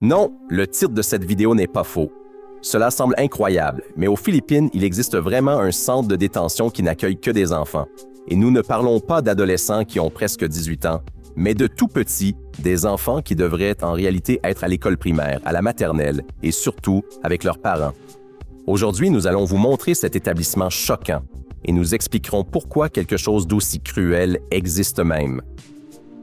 Non, le titre de cette vidéo n'est pas faux. Cela semble incroyable, mais aux Philippines, il existe vraiment un centre de détention qui n'accueille que des enfants. Et nous ne parlons pas d'adolescents qui ont presque 18 ans, mais de tout petits, des enfants qui devraient en réalité être à l'école primaire, à la maternelle et surtout avec leurs parents. Aujourd'hui, nous allons vous montrer cet établissement choquant et nous expliquerons pourquoi quelque chose d'aussi cruel existe même.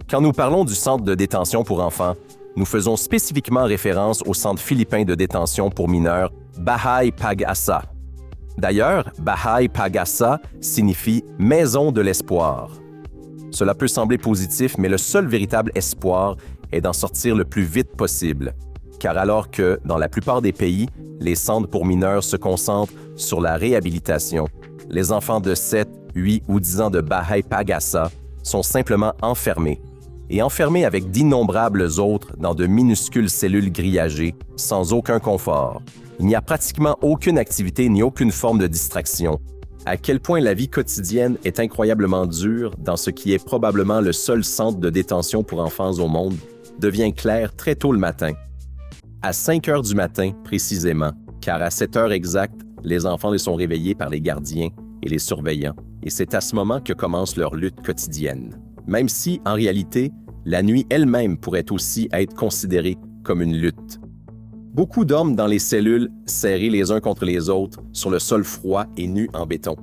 Quand nous parlons du centre de détention pour enfants, nous faisons spécifiquement référence au centre philippin de détention pour mineurs Bahay Pag-asa. D'ailleurs, Bahay Pag-asa signifie « maison de l'espoir ». Cela peut sembler positif, mais le seul véritable espoir est d'en sortir le plus vite possible. Car alors que, dans la plupart des pays, les centres pour mineurs se concentrent sur la réhabilitation, les enfants de 7, 8 ou 10 ans de Bahay Pag-asa sont simplement enfermés. Et enfermés avec d'innombrables autres dans de minuscules cellules grillagées, sans aucun confort. Il n'y a pratiquement aucune activité ni aucune forme de distraction. À quel point la vie quotidienne est incroyablement dure dans ce qui est probablement le seul centre de détention pour enfants au monde devient clair très tôt le matin. À 5 heures du matin, précisément, car à 7 heures exactes, les enfants les sont réveillés par les gardiens et les surveillants, et c'est à ce moment que commence leur lutte quotidienne. Même si, en réalité, la nuit elle-même pourrait aussi être considérée comme une lutte. Beaucoup dorment dans les cellules, serrés les uns contre les autres, sur le sol froid et nu en béton.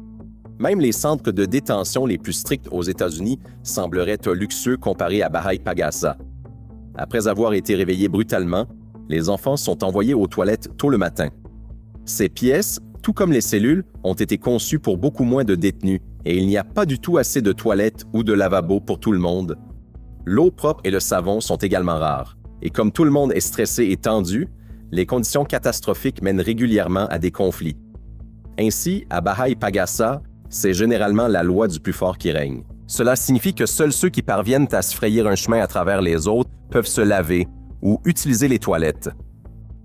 Même les centres de détention les plus stricts aux États-Unis sembleraient luxueux comparés à Bahay Pag-asa. Après avoir été réveillés brutalement, les enfants sont envoyés aux toilettes tôt le matin. Ces pièces, tout comme les cellules, ont été conçues pour beaucoup moins de détenus et il n'y a pas du tout assez de toilettes ou de lavabos pour tout le monde. L'eau propre et le savon sont également rares. Et comme tout le monde est stressé et tendu, les conditions catastrophiques mènent régulièrement à des conflits. Ainsi, à Bahay Pag-asa, c'est généralement la loi du plus fort qui règne. Cela signifie que seuls ceux qui parviennent à se frayer un chemin à travers les autres peuvent se laver ou utiliser les toilettes.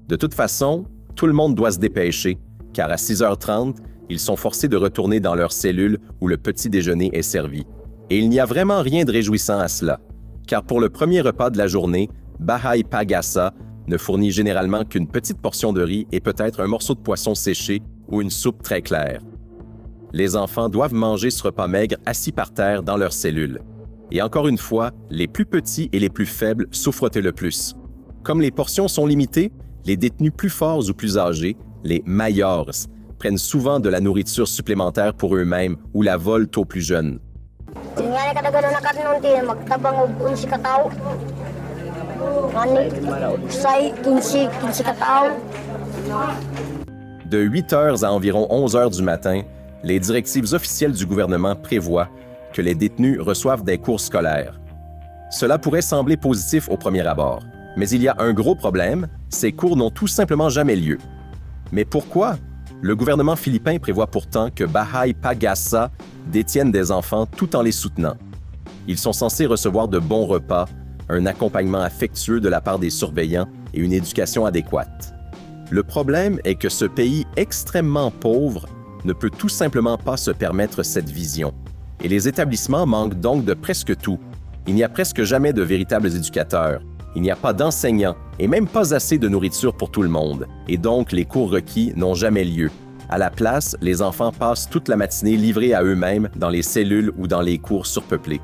De toute façon, tout le monde doit se dépêcher, car à 6h30, ils sont forcés de retourner dans leur cellule où le petit déjeuner est servi. Et il n'y a vraiment rien de réjouissant à cela, car pour le premier repas de la journée, Bahay Pag-asa ne fournit généralement qu'une petite portion de riz et peut-être un morceau de poisson séché ou une soupe très claire. Les enfants doivent manger ce repas maigre assis par terre dans leur cellule. Et encore une fois, les plus petits et les plus faibles souffrent le plus. Comme les portions sont limitées, les détenus plus forts ou plus âgés, les mayors, prennent souvent de la nourriture supplémentaire pour eux-mêmes ou la volent aux plus jeunes. De 8 heures à environ 11 heures du matin, les directives officielles du gouvernement prévoient que les détenus reçoivent des cours scolaires. Cela pourrait sembler positif au premier abord, mais il y a un gros problème, ces cours n'ont tout simplement jamais lieu. Mais pourquoi? Le gouvernement philippin prévoit pourtant que Bahay Pag-asa détienne des enfants tout en les soutenant. Ils sont censés recevoir de bons repas, un accompagnement affectueux de la part des surveillants et une éducation adéquate. Le problème est que ce pays extrêmement pauvre ne peut tout simplement pas se permettre cette vision. Et les établissements manquent donc de presque tout. Il n'y a presque jamais de véritables éducateurs. Il n'y a pas d'enseignants et même pas assez de nourriture pour tout le monde. Et donc, les cours requis n'ont jamais lieu. À la place, les enfants passent toute la matinée livrés à eux-mêmes dans les cellules ou dans les cours surpeuplés.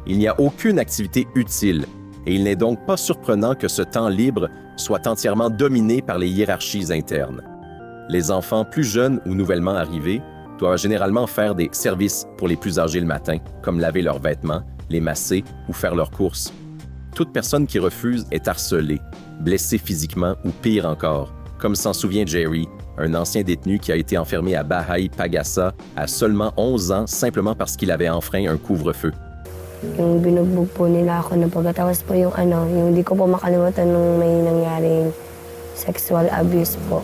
Il n'y a aucune activité utile. Et il n'est donc pas surprenant que ce temps libre soit entièrement dominé par les hiérarchies internes. Les enfants plus jeunes ou nouvellement arrivés doivent généralement faire des services pour les plus âgés le matin, comme laver leurs vêtements, les masser ou faire leurs courses. Toute personne qui refuse est harcelée, blessée physiquement ou pire encore, comme s'en souvient Jerry, un ancien détenu qui a été enfermé à Bahay Pag-asa à seulement 11 ans simplement parce qu'il avait enfreint un couvre-feu. Yung binugbog po nila ako na pagkatapos po yung hindi ko po makalimutan nung may nangyaring sexual abuse po.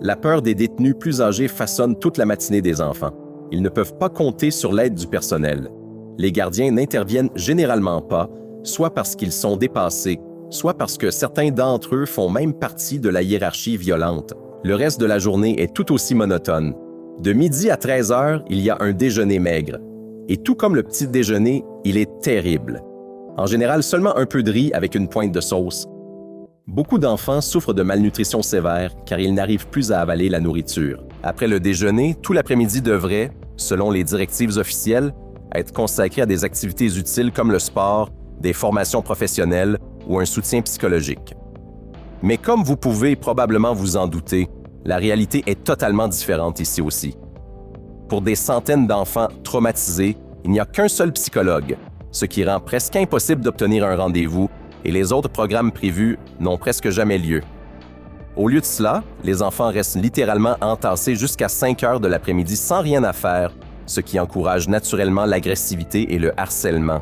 La peur des détenus plus âgés façonne toute la matinée des enfants. Ils ne peuvent pas compter sur l'aide du personnel. Les gardiens n'interviennent généralement pas, soit parce qu'ils sont dépassés, soit parce que certains d'entre eux font même partie de la hiérarchie violente. Le reste de la journée est tout aussi monotone. De midi à 13 heures, il y a un déjeuner maigre. Et tout comme le petit déjeuner, il est terrible. En général, seulement un peu de riz avec une pointe de sauce. Beaucoup d'enfants souffrent de malnutrition sévère car ils n'arrivent plus à avaler la nourriture. Après le déjeuner, tout l'après-midi devrait, selon les directives officielles, être consacré à des activités utiles comme le sport, des formations professionnelles ou un soutien psychologique. Mais comme vous pouvez probablement vous en douter, la réalité est totalement différente ici aussi. Pour des centaines d'enfants traumatisés, il n'y a qu'un seul psychologue, ce qui rend presque impossible d'obtenir un rendez-vous et les autres programmes prévus n'ont presque jamais lieu. Au lieu de cela, les enfants restent littéralement entassés jusqu'à 5 heures de l'après-midi sans rien à faire, ce qui encourage naturellement l'agressivité et le harcèlement.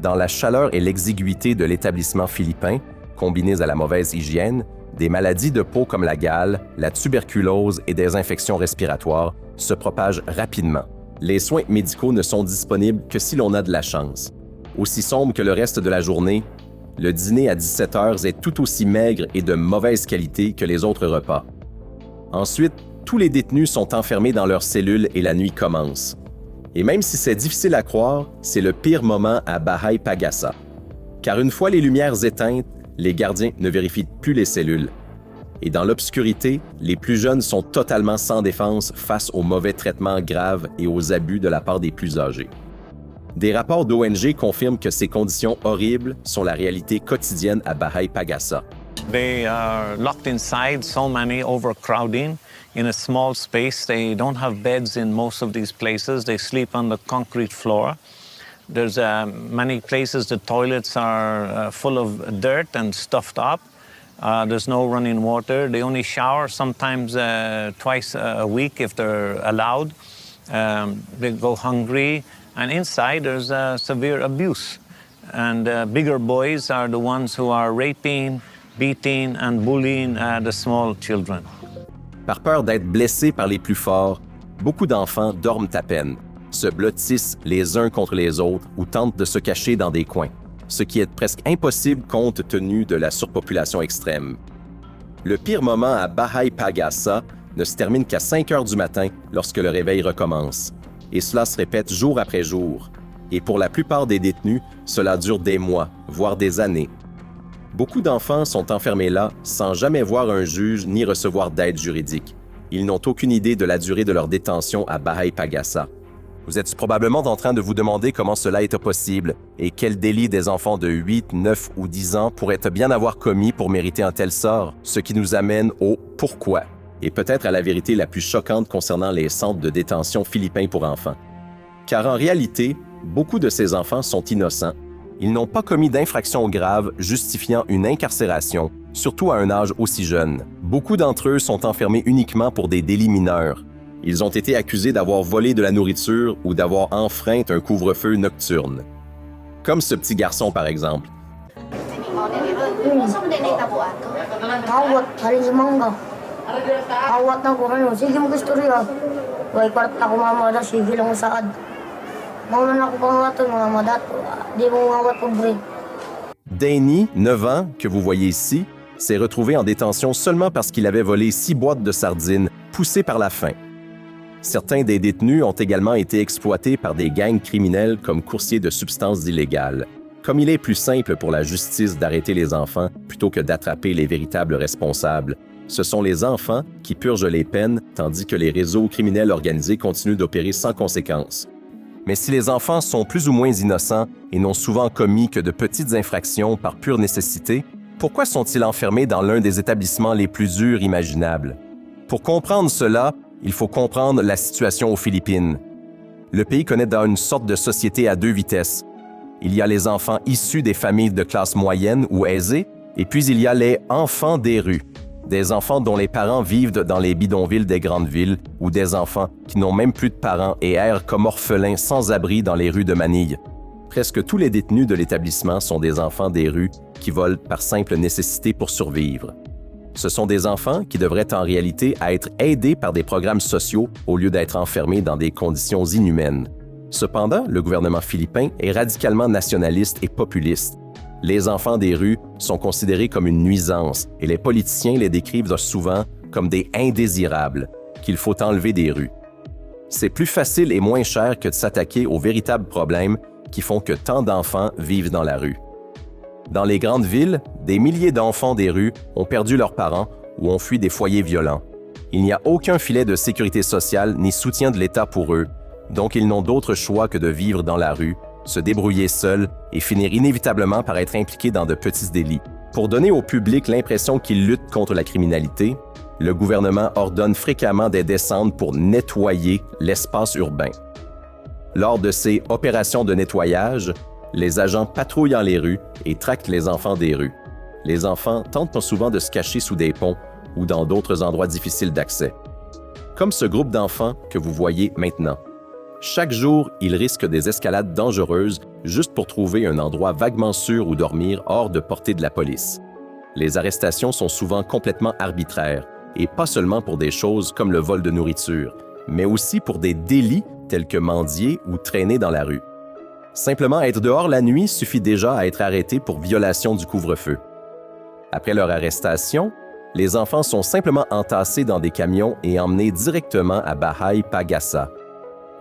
Dans la chaleur et l'exiguïté de l'établissement philippin, combinées à la mauvaise hygiène, des maladies de peau comme la gale, la tuberculose et des infections respiratoires se propagent rapidement. Les soins médicaux ne sont disponibles que si l'on a de la chance. Aussi sombre que le reste de la journée, le dîner à 17 heures est tout aussi maigre et de mauvaise qualité que les autres repas. Ensuite, tous les détenus sont enfermés dans leurs cellules et la nuit commence. Et même si c'est difficile à croire, c'est le pire moment à Bahay Pagasa. Car une fois les lumières éteintes, les gardiens ne vérifient plus les cellules. Et dans l'obscurité, les plus jeunes sont totalement sans défense face aux mauvais traitements graves et aux abus de la part des plus âgés. Des rapports d'ONG confirment que ces conditions horribles sont la réalité quotidienne à Bahay Pagasa. They are locked inside, so many overcrowding in a small space. They don't have beds in most of these places. They sleep on the concrete floor. There's many places the toilets are full of dirt and stuffed up. There's no running water. They only shower sometimes twice a week if they're allowed. They go hungry. And inside, there's severe abuse. And bigger boys are the ones who are raping, beating, and bullying the small children. Par peur d'être blessés par les plus forts, beaucoup d'enfants dorment à peine, se blottissent les uns contre les autres ou tentent de se cacher dans des coins, ce qui est presque impossible compte tenu de la surpopulation extrême. Le pire moment à Bahay Pagasa ne se termine qu'à 5 heures du matin lorsque le réveil recommence. Et cela se répète jour après jour. Et pour la plupart des détenus, cela dure des mois, voire des années. Beaucoup d'enfants sont enfermés là sans jamais voir un juge ni recevoir d'aide juridique. Ils n'ont aucune idée de la durée de leur détention à Bahay Pagasa. Vous êtes probablement en train de vous demander comment cela est possible et quel délit des enfants de 8, 9 ou 10 ans pourraient bien avoir commis pour mériter un tel sort, ce qui nous amène au « pourquoi » et peut-être à la vérité la plus choquante concernant les centres de détention philippins pour enfants. Car en réalité, beaucoup de ces enfants sont innocents. Ils n'ont pas commis d'infractions graves justifiant une incarcération, surtout à un âge aussi jeune. Beaucoup d'entre eux sont enfermés uniquement pour des délits mineurs. Ils ont été accusés d'avoir volé de la nourriture ou d'avoir enfreint un couvre-feu nocturne. Comme ce petit garçon, par exemple. Awat na ko ano, sige mo gusto rin ah. Way part ako mamada, sige lang saad. Mauna na ako pangawato mga madat, di mo mawat ko break. Danny, 9 ans, que vous voyez ici, s'est retrouvé en détention seulement parce qu'il avait volé 6 boîtes de sardines, poussé par la faim. Certains des détenus ont également été exploités par des gangs criminels comme coursiers de substances illégales. Comme il est plus simple pour la justice d'arrêter les enfants plutôt que d'attraper les véritables responsables, ce sont les enfants qui purgent les peines, tandis que les réseaux criminels organisés continuent d'opérer sans conséquence. Mais si les enfants sont plus ou moins innocents et n'ont souvent commis que de petites infractions par pure nécessité, pourquoi sont-ils enfermés dans l'un des établissements les plus durs imaginables? Pour comprendre cela, il faut comprendre la situation aux Philippines. Le pays connaît dans une sorte de société à 2 vitesses. Il y a les enfants issus des familles de classe moyenne ou aisée, et puis il y a les enfants des rues. Des enfants dont les parents vivent dans les bidonvilles des grandes villes ou des enfants qui n'ont même plus de parents et errent comme orphelins sans abri dans les rues de Manille. Presque tous les détenus de l'établissement sont des enfants des rues qui volent par simple nécessité pour survivre. Ce sont des enfants qui devraient en réalité être aidés par des programmes sociaux au lieu d'être enfermés dans des conditions inhumaines. Cependant, le gouvernement philippin est radicalement nationaliste et populiste. Les enfants des rues sont considérés comme une nuisance et les politiciens les décrivent souvent comme des indésirables, qu'il faut enlever des rues. C'est plus facile et moins cher que de s'attaquer aux véritables problèmes qui font que tant d'enfants vivent dans la rue. Dans les grandes villes, des milliers d'enfants des rues ont perdu leurs parents ou ont fui des foyers violents. Il n'y a aucun filet de sécurité sociale ni soutien de l'État pour eux, donc ils n'ont d'autre choix que de vivre dans la rue, se débrouiller seuls et finir inévitablement par être impliqués dans de petits délits. Pour donner au public l'impression qu'ils luttent contre la criminalité, le gouvernement ordonne fréquemment des descentes pour nettoyer l'espace urbain. Lors de ces opérations de nettoyage, les agents patrouillent dans les rues et tractent les enfants des rues. Les enfants tentent souvent de se cacher sous des ponts ou dans d'autres endroits difficiles d'accès. Comme ce groupe d'enfants que vous voyez maintenant. Chaque jour, ils risquent des escalades dangereuses juste pour trouver un endroit vaguement sûr où dormir hors de portée de la police. Les arrestations sont souvent complètement arbitraires, et pas seulement pour des choses comme le vol de nourriture, mais aussi pour des délits tels que mendier ou traîner dans la rue. Simplement être dehors la nuit suffit déjà à être arrêté pour violation du couvre-feu. Après leur arrestation, les enfants sont simplement entassés dans des camions et emmenés directement à Bahay Pagasa.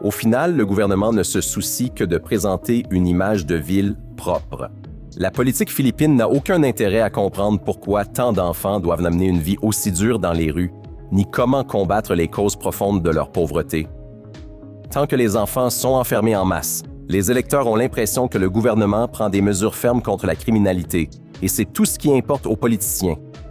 Au final, le gouvernement ne se soucie que de présenter une image de ville propre. La politique philippine n'a aucun intérêt à comprendre pourquoi tant d'enfants doivent mener une vie aussi dure dans les rues, ni comment combattre les causes profondes de leur pauvreté. Tant que les enfants sont enfermés en masse, les électeurs ont l'impression que le gouvernement prend des mesures fermes contre la criminalité, et c'est tout ce qui importe aux politiciens.